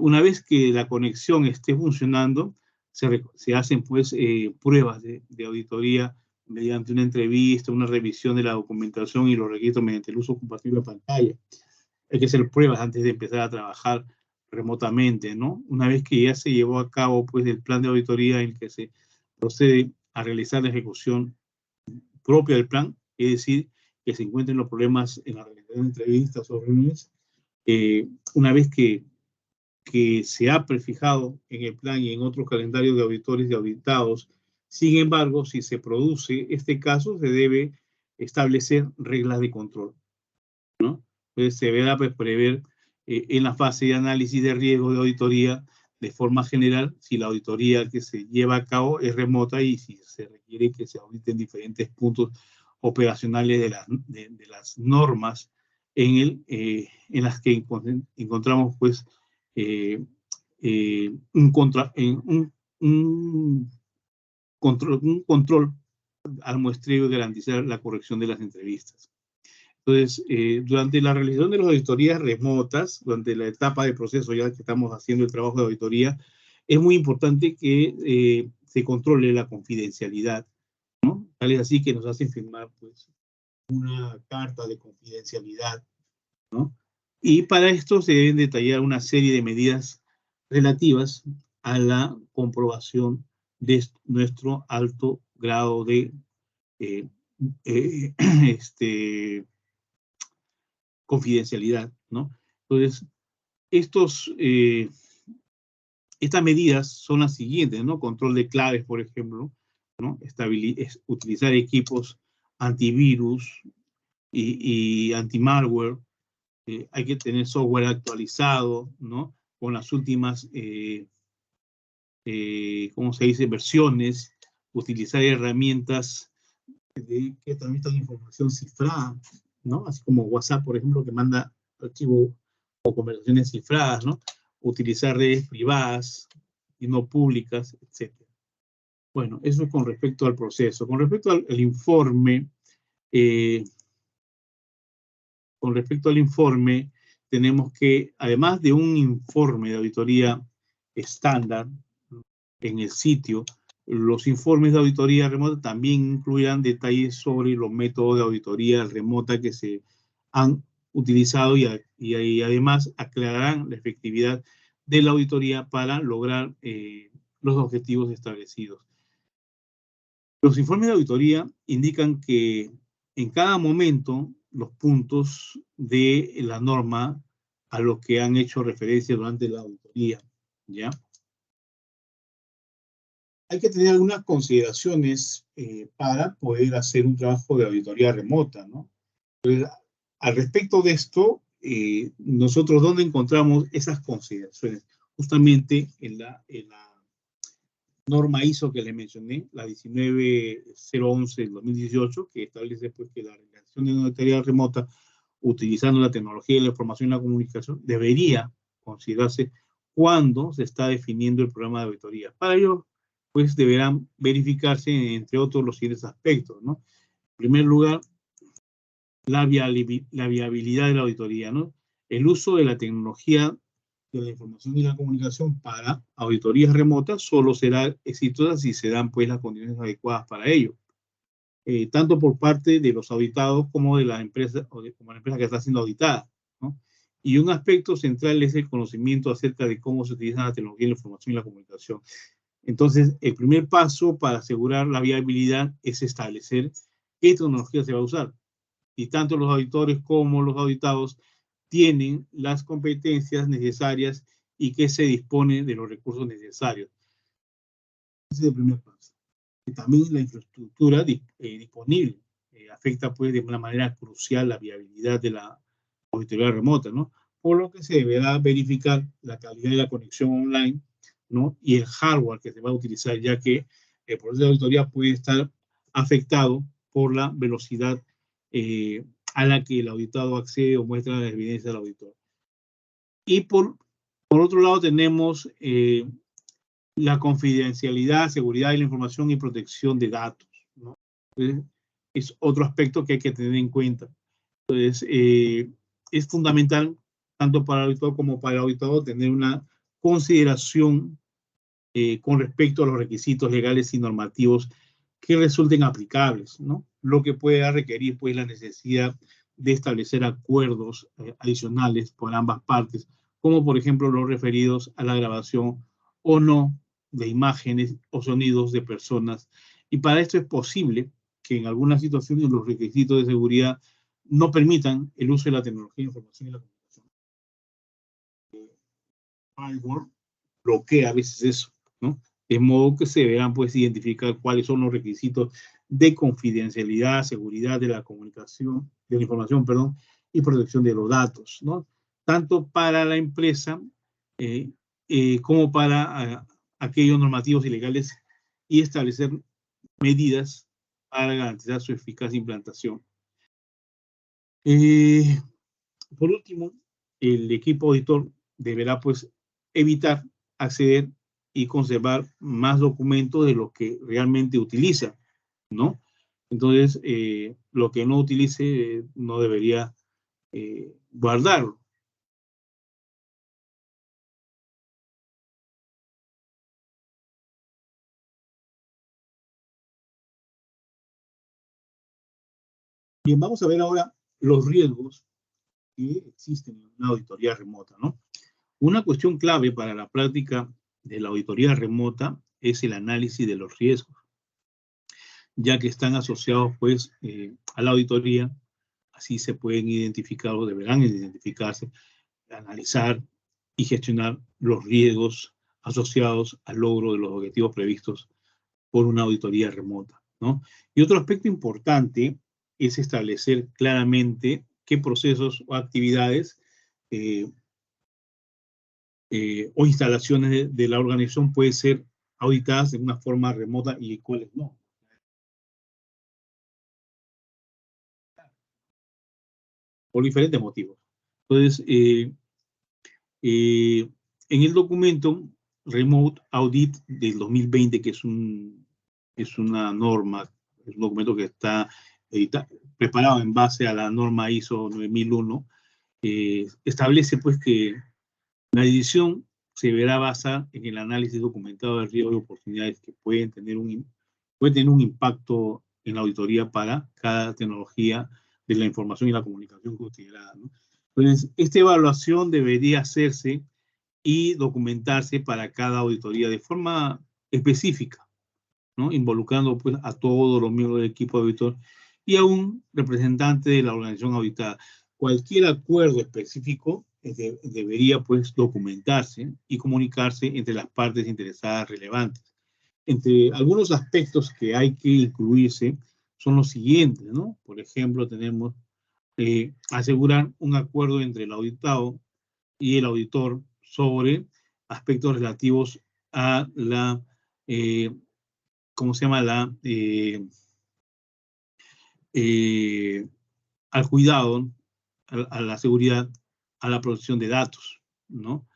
Una vez que la conexión esté funcionando, se hacen pues pruebas de auditoría mediante una entrevista, una revisión de la documentación y los registros mediante el uso compatible de pantalla. Hay que hacer pruebas antes de empezar a trabajar remotamente, ¿no? Una vez que ya se llevó a cabo pues el plan de auditoría en el que se procede a realizar la ejecución propia del plan, es decir, que se encuentren los problemas en la realización de entrevistas o reuniones, una vez que se ha prefijado en el plan y en otros calendarios de auditores y auditados. Sin embargo, si se produce este caso, se debe establecer reglas de control, ¿no? Entonces, se deberá pues, prever en la fase de análisis de riesgo de auditoría, de forma general, si la auditoría que se lleva a cabo es remota y si se requiere que se auditen diferentes puntos operacionales de las normas en las que encontramos, pues, un control al muestreo y garantizar la corrección de las entrevistas. Entonces, durante la realización de las auditorías remotas, durante la etapa de proceso ya que estamos haciendo el trabajo de auditoría, es muy importante que se controle la confidencialidad, ¿no? Tal es así que nos hacen firmar pues, una carta de confidencialidad, ¿no? Y para esto se deben detallar una serie de medidas relativas a la comprobación de nuestro alto grado de eh, eh, confidencialidad, ¿no? Entonces, estas medidas son las siguientes, ¿no? Control de claves, por ejemplo, ¿no? Utilizar equipos antivirus y anti-malware. Hay que tener software actualizado, ¿no? Con las últimas, ¿cómo se dice?, versiones, utilizar herramientas que transmitan información cifrada, ¿no? Así como WhatsApp, por ejemplo, que manda archivos o conversaciones cifradas, ¿no? Utilizar redes privadas y no públicas, etc. Bueno, eso es con respecto al proceso. Con respecto al informe, tenemos que, además de un informe de auditoría estándar en el sitio, los informes de auditoría remota también incluirán detalles sobre los métodos de auditoría remota que se han utilizado y además aclararán la efectividad de la auditoría para lograr los objetivos establecidos. Los informes de auditoría indican que en cada momento los puntos de la norma a los que han hecho referencia durante la auditoría, ¿ya? Hay que tener algunas consideraciones para poder hacer un trabajo de auditoría remota, ¿no? Entonces, al respecto de esto, nosotros, ¿dónde encontramos esas consideraciones? Justamente en la norma ISO que le mencioné, la 19011 del 2018, que establece pues, que la realización de una auditoría remota utilizando la tecnología de la información y la comunicación debería considerarse cuando se está definiendo el programa de auditoría. Para ello, pues deberán verificarse, entre otros, los siguientes aspectos, ¿no? En primer lugar, la viabilidad de la auditoría, ¿no? El uso de la tecnología de la información y la comunicación para auditorías remotas solo será exitosa si se dan pues las condiciones adecuadas para ello, tanto por parte de los auditados como de la empresa, como la empresa que está siendo auditada, ¿no? Y un aspecto central es el conocimiento acerca de cómo se utiliza la tecnología de la información y la comunicación. Entonces, el primer paso para asegurar la viabilidad es establecer qué tecnología se va a usar. Y tanto los auditores como los auditados tienen las competencias necesarias y que se dispone de los recursos necesarios. Ese es el primer paso. Y también la infraestructura disponible afecta pues de una manera crucial la viabilidad de la auditoría remota, ¿no? Por lo que se deberá verificar la calidad de la conexión online, ¿no? Y el hardware que se va a utilizar, ya que el proceso de auditoría puede estar afectado por la velocidad a la que el auditado accede o muestra la evidencia del auditor. Y por otro lado tenemos la confidencialidad, seguridad de la información y protección de datos, ¿no? Entonces, es otro aspecto que hay que tener en cuenta. Entonces, es fundamental, tanto para el auditor como para el auditado, tener una consideración con respecto a los requisitos legales y normativos que resulten aplicables, ¿no? Lo que pueda requerir, pues, la necesidad de establecer acuerdos adicionales por ambas partes, como por ejemplo los referidos a la grabación o no de imágenes o sonidos de personas. Y para esto es posible que en algunas situaciones los requisitos de seguridad no permitan el uso de la tecnología de información y la comunicación. Firewall bloquea a veces eso, ¿no? De modo que se vean, pues, identificar cuáles son los requisitos de confidencialidad, seguridad de la comunicación, de la información, perdón, y protección de los datos, ¿no? Tanto para la empresa como para aquellos normativos y legales y establecer medidas para garantizar su eficaz implantación. Por último, el equipo auditor deberá, pues, evitar acceder y conservar más documentos de lo que realmente utiliza, ¿no? Entonces, lo que no utilice no debería guardarlo. Bien, vamos a ver ahora los riesgos que existen en una auditoría remota, ¿no? Una cuestión clave para la práctica de la auditoría remota es el análisis de los riesgos, ya que están asociados, pues, a la auditoría. Así se pueden identificar o deberán identificarse, analizar y gestionar los riesgos asociados al logro de los objetivos previstos por una auditoría remota, ¿no? Y otro aspecto importante es establecer claramente qué procesos o actividades o instalaciones de la organización pueden ser auditadas de una forma remota y cuáles no. Por diferentes motivos. Entonces, en el documento Remote Audit del 2020, que es una norma, es un documento que está preparado en base a la norma ISO 9001, establece pues que la decisión se verá basada en el análisis documentado de riesgos y oportunidades que pueden tener un impacto en la auditoría para cada tecnología de la información y la comunicación considerada, ¿no? Entonces, esta evaluación debería hacerse y documentarse para cada auditoría de forma específica, ¿no? Involucrando pues, a todos los miembros del equipo auditor y a un representante de la organización auditada. Cualquier acuerdo específico debería pues documentarse y comunicarse entre las partes interesadas relevantes. Entre algunos aspectos que hay que incluirse son los siguientes, ¿no? Por ejemplo, tenemos asegurar un acuerdo entre el auditado y el auditor sobre aspectos relativos a la, ¿cómo se llama? Al cuidado, a la seguridad, a la protección de datos, ¿no?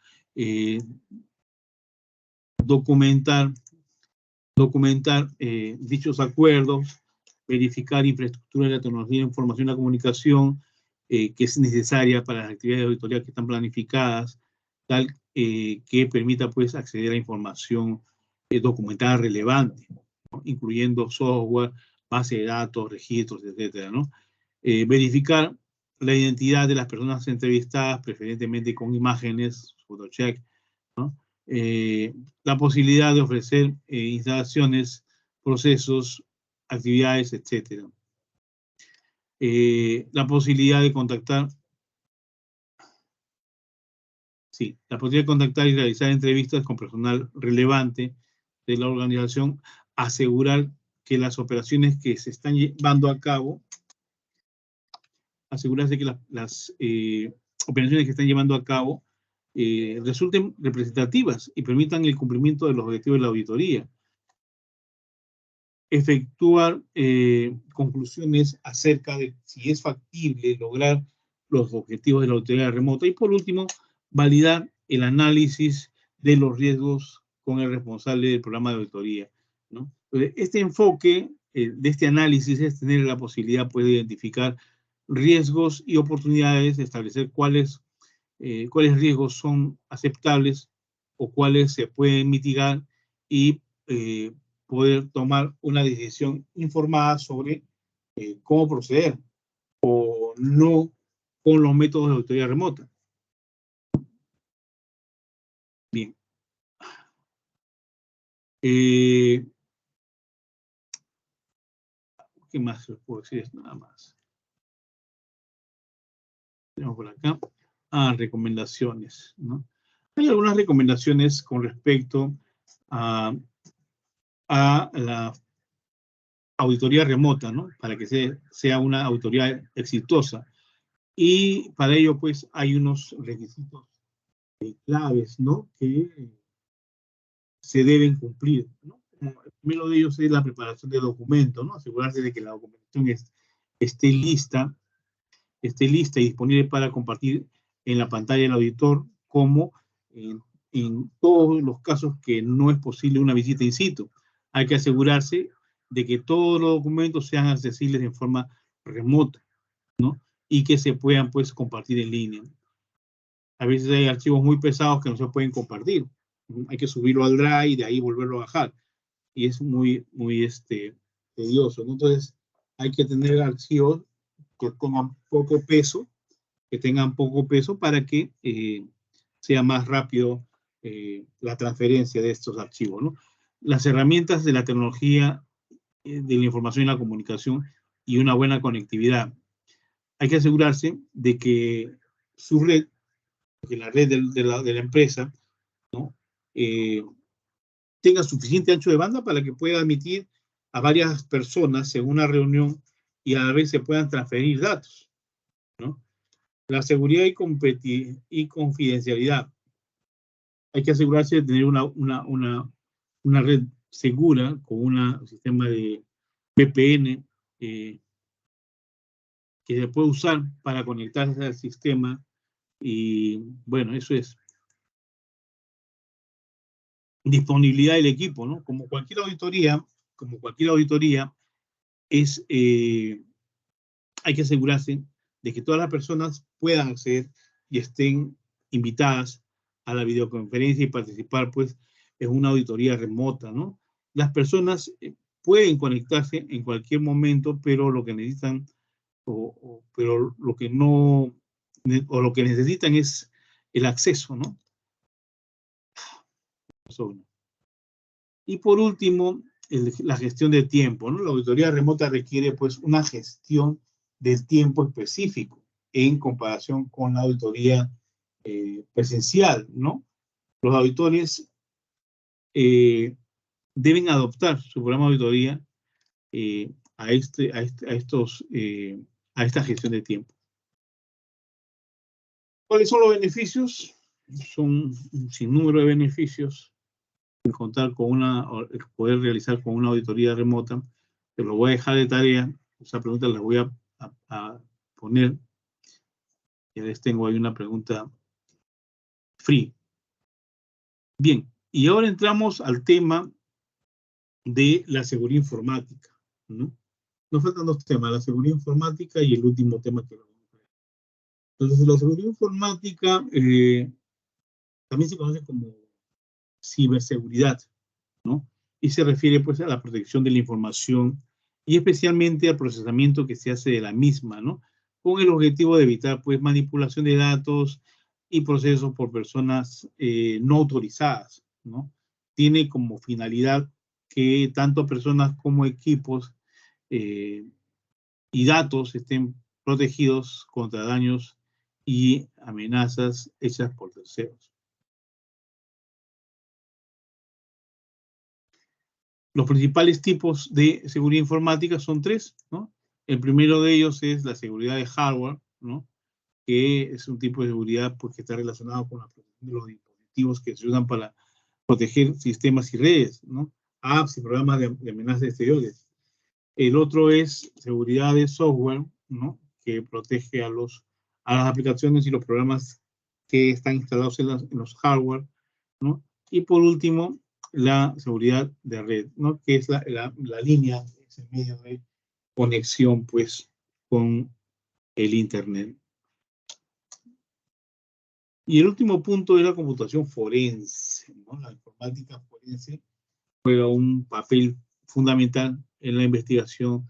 Documentar dichos acuerdos, verificar infraestructura de la tecnología de información y la comunicación que es necesaria para las actividades de auditoría que están planificadas, tal que permita pues acceder a información documentada relevante, ¿no? Incluyendo software, base de datos, registros, etcétera, ¿no? Verificar la identidad de las personas entrevistadas, preferentemente con imágenes, photocheck, ¿no? La posibilidad de ofrecer instalaciones, procesos, actividades, etc. La posibilidad de contactar, y realizar entrevistas con personal relevante de la organización, asegurar que las operaciones que se están llevando a cabo, asegurarse que las operaciones que están llevando a cabo resulten representativas y permitan el cumplimiento de los objetivos de la auditoría. Efectuar conclusiones acerca de si es factible lograr los objetivos de la auditoría remota. Y por último, validar el análisis de los riesgos con el responsable del programa de auditoría, ¿no? Entonces, este enfoque de este análisis es tener la posibilidad pues, de identificar riesgos y oportunidades, establecer cuáles riesgos son aceptables o cuáles se pueden mitigar y poder tomar una decisión informada sobre cómo proceder o no con los métodos de auditoría remota. Bien. ¿Qué más les puedo decir? Nada más. Tenemos por acá. Recomendaciones, ¿no? Hay algunas recomendaciones con respecto a la auditoría remota, ¿no? Para que sea una auditoría exitosa. Y para ello, pues, hay unos requisitos claves, ¿no? Que se deben cumplir, ¿no? El primero de ellos es la preparación de documentos, ¿no? Asegurarse de que la documentación esté lista y disponible para compartir en la pantalla del auditor, como en todos los casos que no es posible una visita in situ. Hay que asegurarse de que todos los documentos sean accesibles en forma remota, ¿no? Y que se puedan, pues, compartir en línea. A veces hay archivos muy pesados que no se pueden compartir. Hay que subirlo al Drive y de ahí volverlo a bajar. Y es muy tedioso, ¿no? Entonces, hay que tener archivos que tengan poco peso para que sea más rápido la transferencia de estos archivos, ¿no? Las herramientas de la tecnología de la información y la comunicación y una buena conectividad. Hay que asegurarse de que su red, que la red de la empresa, ¿no? Tenga suficiente ancho de banda para que pueda admitir a varias personas en una reunión y a la vez se puedan transferir datos, ¿no? La seguridad y confidencialidad. Hay que asegurarse de tener una red segura con un sistema de VPN que se puede usar para conectarse al sistema. Y bueno, eso es disponibilidad del equipo, ¿no? Como cualquier auditoría, hay que asegurarse de que todas las personas puedan acceder y estén invitadas a la videoconferencia y participar, pues, en una auditoría remota, ¿no? Las personas pueden conectarse en cualquier momento, pero lo que necesitan, pero lo que no, o lo que necesitan es el acceso, ¿no? Y por último, la gestión de tiempo, ¿no? La auditoría remota requiere, pues, una gestión del tiempo específico en comparación con la auditoría presencial, ¿no? Los auditores deben adoptar su programa de auditoría a esta gestión de tiempo. ¿Cuáles son los beneficios? Son un sinnúmero de beneficios de poder realizar con una auditoría remota. Te lo voy a dejar de tarea. Esa pregunta la voy a poner. Ya les tengo ahí una pregunta free. Bien, y ahora entramos al tema de la seguridad informática, ¿no? Nos faltan dos temas, la seguridad informática y el último tema que vamos a ver. Entonces, la seguridad informática también se conoce como ciberseguridad, ¿no? Y se refiere, pues, a la protección de la información y especialmente al procesamiento que se hace de la misma, ¿no? Con el objetivo de evitar, pues, manipulación de datos y procesos por personas no autorizadas, ¿no? Tiene como finalidad que tanto personas como equipos y datos estén protegidos contra daños y amenazas hechas por terceros. Los principales tipos de seguridad informática son tres, ¿no? El primero de ellos es la seguridad de hardware, ¿no? Que es un tipo de seguridad porque está relacionado con la protección de los dispositivos que se usan para proteger sistemas y redes, ¿no? Apps y programas de amenazas exteriores. El otro es seguridad de software, ¿no? Que protege a las aplicaciones y los programas que están instalados en los hardware, ¿no? Y por último, la seguridad de red, ¿no? Que es la línea, ese medio de conexión, pues, con el Internet. Y el último punto es la computación forense, ¿no? La informática forense juega un papel fundamental en la investigación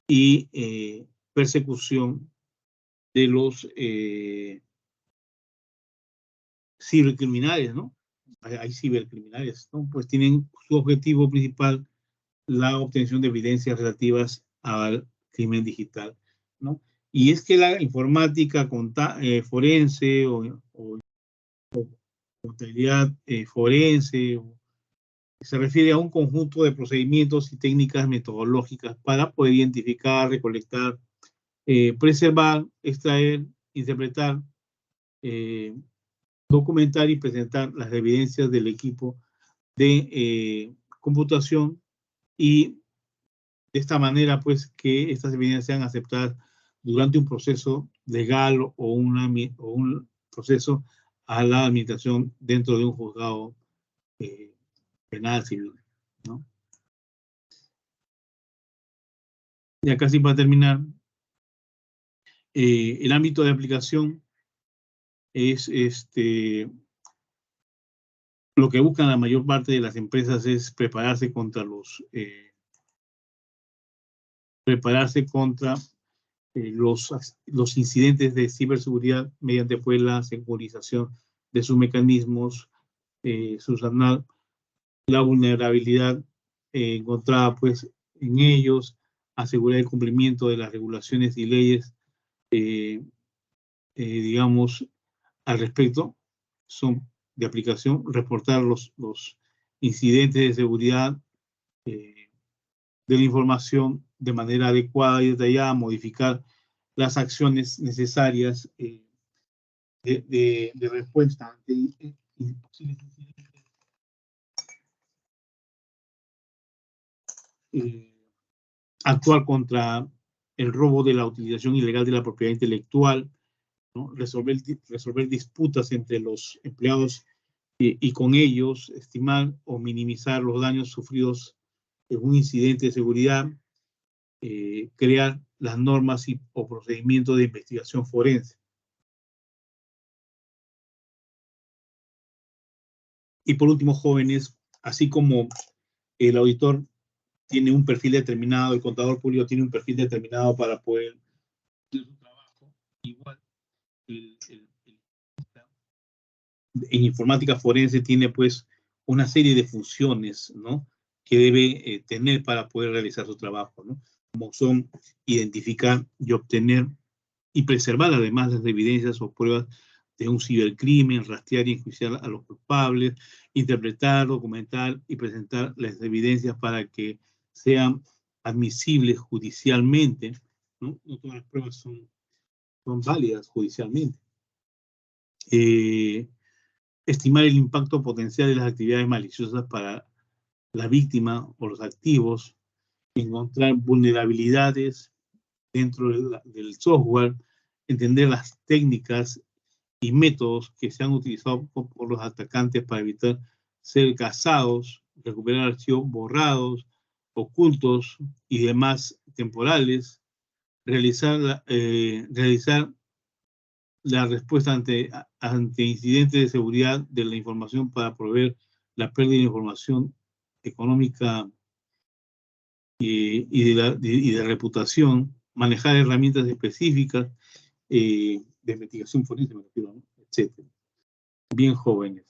y persecución de los cibercriminales, ¿no? Hay cibercriminales, ¿no? Pues tienen su objetivo principal la obtención de evidencias relativas al crimen digital, ¿no? Y es que la informática forense o contabilidad forense se refiere a un conjunto de procedimientos y técnicas metodológicas para poder identificar, recolectar, preservar, extraer, interpretar, documentar y presentar las evidencias del equipo de computación y de esta manera, pues, que estas evidencias sean aceptadas durante un proceso legal o un proceso a la administración dentro de un juzgado penal civil, ¿no? Ya casi para terminar, el ámbito de aplicación es lo que buscan la mayor parte de las empresas es prepararse contra los incidentes de ciberseguridad mediante, pues, la securización de sus mecanismos, subsanar la vulnerabilidad encontrada, pues, en ellos, asegurar el cumplimiento de las regulaciones y leyes, digamos, al respecto, son de aplicación, reportar los incidentes de seguridad, de la información de manera adecuada y detallada, modificar las acciones necesarias de respuesta ante posibles incidentes, actuar contra el robo de la utilización ilegal de la propiedad intelectual, ¿no? Resolver disputas entre los empleados y con ellos estimar o minimizar los daños sufridos en un incidente de seguridad, crear las normas o procedimientos de investigación forense. Y por último, jóvenes, así como el auditor tiene un perfil determinado, el contador público tiene un perfil determinado para poder hacer su trabajo, igual en informática forense tiene pues una serie de funciones, ¿no?, que debe tener para poder realizar su trabajo, ¿no?, como son identificar y obtener y preservar además las evidencias o pruebas de un cibercrimen, rastrear y enjuiciar a los culpables, interpretar, documentar y presentar las evidencias para que sean admisibles judicialmente, ¿no? No todas las pruebas son válidas judicialmente. Estimar el impacto potencial de las actividades maliciosas para la víctima o los activos, encontrar vulnerabilidades dentro del software, entender las técnicas y métodos que se han utilizado por los atacantes para evitar ser cazados, recuperar archivos borrados, ocultos y demás temporales, realizar la respuesta ante incidentes de seguridad de la información para prever la pérdida de información económica y de reputación, manejar herramientas específicas de investigación forense, me refiero, ¿no?, etc. Bien jóvenes.